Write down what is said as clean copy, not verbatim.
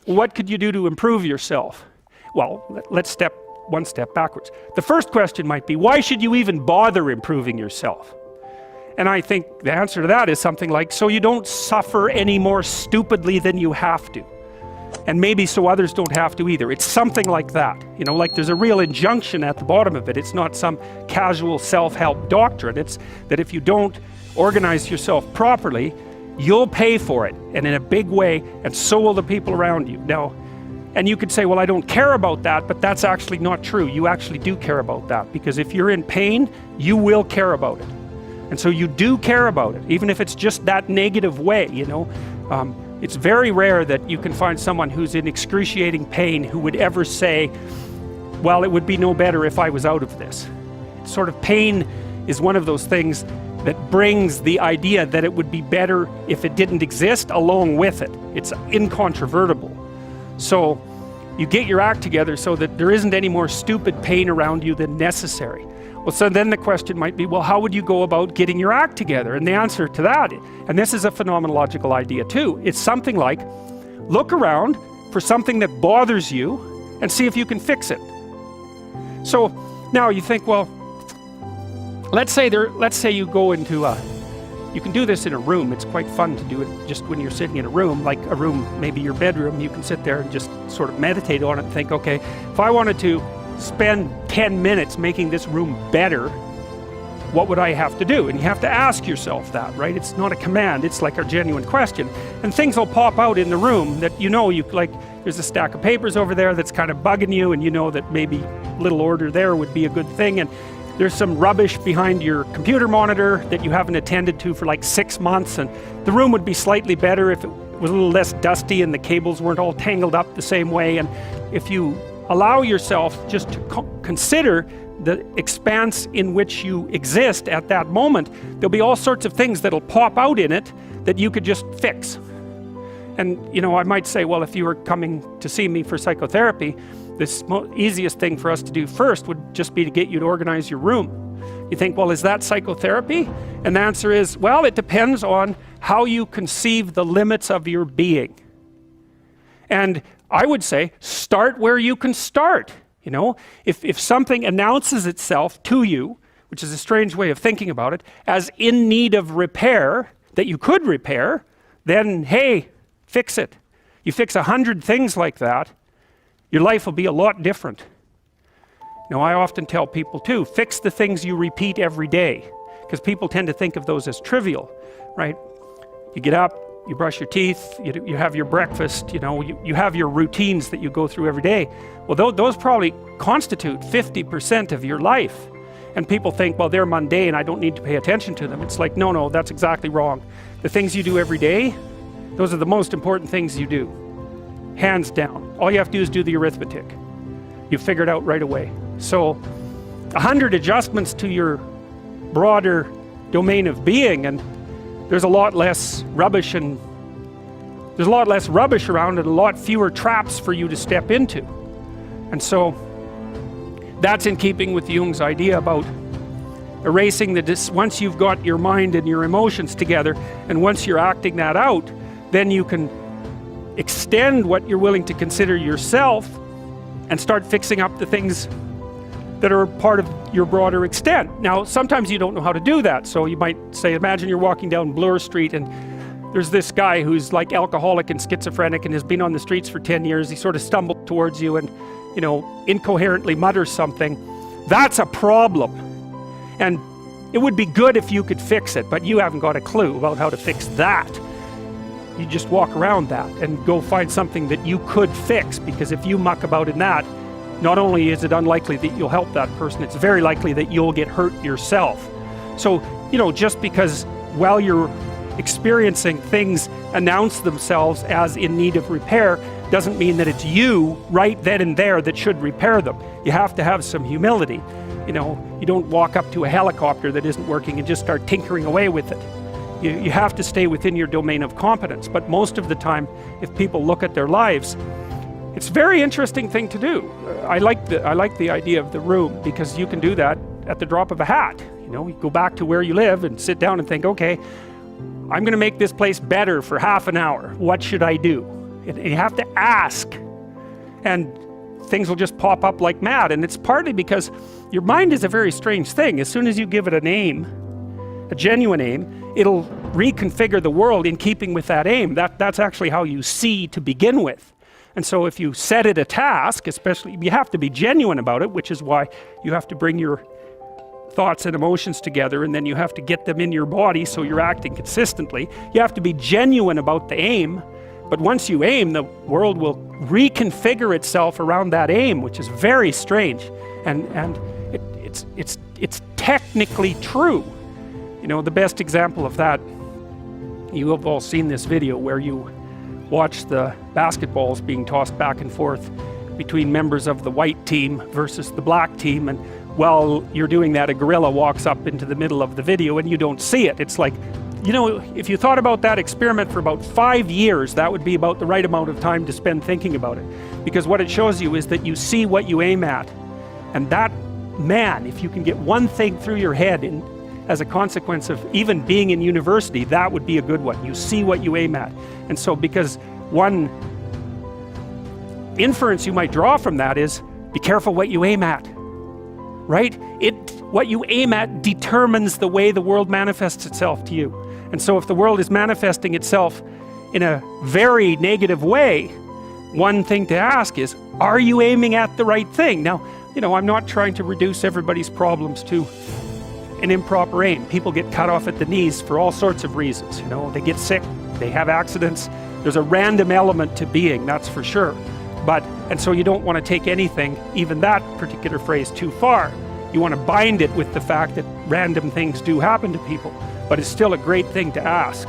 what could you do to improve yourself? Well, let's step one step backwards. The first question might be, why should you even bother improving yourself? And I think the answer to that is something like, so you don't suffer any more stupidly than you have to. And maybe so others don't have to either. It's something like that. You know, like there's a real injunction at the bottom of it. It's not some casual self-help doctrine. It's that if you don't organize yourself properly, you'll pay for it, and in a big way, and so will the people around you. Now, and you could say, well, I don't care about that, but that's actually not true. You actually do care about that, because if you're in pain, you will care about it. And so you do care about it, even if it's just that negative way, you know. It's very rare that you can find someone who's in excruciating pain who would ever say, well, it would be no better if I was out of this. Sort of pain is one of those things that brings the idea that it would be better if it didn't exist along with it. It's incontrovertible. So you get your act together so that there isn't any more stupid pain around you than necessary. Well, so then the question might be, well, how would you go about getting your act together? And the answer to that, and this is a phenomenological idea too, it's something like, look around for something that bothers you and see if you can fix it. So now you think, well, let's say you go into you can do this in a room. It's quite fun to do it just when you're sitting in a room, like a room, maybe your bedroom. You can sit there and just sort of meditate on it and think, okay, if I wanted to spend 10 minutes making this room better, what would I have to do? And you have to ask yourself that, right? It's not a command, it's like a genuine question. And things will pop out in the room that you know, like there's a stack of papers over there that's kind of bugging you, and you know that maybe a little order there would be a good thing, and there's some rubbish behind your computer monitor that you haven't attended to for like 6 months, and the room would be slightly better if it was a little less dusty and the cables weren't all tangled up the same way. And if you allow yourself just to consider the expanse in which you exist at that moment, there'll be all sorts of things that'll pop out in it that you could just fix. And you know, I might say, well, if you were coming to see me for psychotherapy, the easiest thing for us to do first would just be to get you to organize your room. You think, well, is that psychotherapy? And the answer is, well, it depends on how you conceive the limits of your being. And I would say, start where you can start. You know, if something announces itself to you, which is a strange way of thinking about it, as in need of repair, that you could repair, then hey, fix it. You fix 100 things like that, your life will be a lot different. Now, I often tell people too, fix the things you repeat every day, because people tend to think of those as trivial, right? You get up, you brush your teeth, you have your breakfast, you know, you have your routines that you go through every day. Well, those probably constitute 50% of your life. And people think, well, they're mundane, I don't need to pay attention to them. It's like, no, that's exactly wrong. The things you do every day, those are the most important things you do. Hands down. All you have to do is do the arithmetic. You figure it out right away. So 100 adjustments to your broader domain of being, and there's a lot less rubbish around, and a lot fewer traps for you to step into. And so that's in keeping with Jung's idea about erasing once you've got your mind and your emotions together, and once you're acting that out, then you can extend what you're willing to consider yourself and start fixing up the things that are part of your broader extent. Now, sometimes you don't know how to do that. So you might say, imagine you're walking down Bloor Street and there's this guy who's like alcoholic and schizophrenic and has been on the streets for 10 years. He sort of stumbled towards you and, you know, incoherently mutters something. That's a problem. And it would be good if you could fix it, but you haven't got a clue about how to fix that. You just walk around that and go find something that you could fix, because if you muck about in that, not only is it unlikely that you'll help that person, it's very likely that you'll get hurt yourself. So, you know, just because while you're experiencing things announce themselves as in need of repair, doesn't mean that it's you right then and there that should repair them. You have to have some humility. You know, you don't walk up to a helicopter that isn't working and just start tinkering away with it. You have to stay within your domain of competence. But most of the time, if people look at their lives, it's a very interesting thing to do. I like the idea of the room, because you can do that at the drop of a hat. You know, you go back to where you live and sit down and think, okay, I'm going to make this place better for half an hour. What should I do? And you have to ask. And things will just pop up like mad. And it's partly because your mind is a very strange thing. As soon as you give it a name, a genuine aim, it'll reconfigure the world in keeping with that aim. That's actually how you see to begin with. And so if you set it a task, especially, you have to be genuine about it, which is why you have to bring your thoughts and emotions together, and then you have to get them in your body so you're acting consistently. You have to be genuine about the aim, but once you aim, the world will reconfigure itself around that aim, which is very strange. And it's technically true. You know, the best example of that, you have all seen this video where you watch the basketballs being tossed back and forth between members of the white team versus the black team, and while you're doing that, a gorilla walks up into the middle of the video and you don't see it. It's like, you know, if you thought about that experiment for about 5 years, that would be about the right amount of time to spend thinking about it. Because what it shows you is that you see what you aim at. And that, man, if you can get one thing through your head as a consequence of even being in university, that would be a good one. You see what you aim at. And so, because one inference you might draw from that is, be careful what you aim at, right? What you aim at determines the way the world manifests itself to you. And so if the world is manifesting itself in a very negative way, one thing to ask is, are you aiming at the right thing? Now, you know, I'm not trying to reduce everybody's problems to an improper aim. People get cut off at the knees for all sorts of reasons. You know, they get sick, they have accidents. There's a random element to being, that's for sure. And so you don't want to take anything, even that particular phrase, too far. You want to bind it with the fact that random things do happen to people. But it's still a great thing to ask.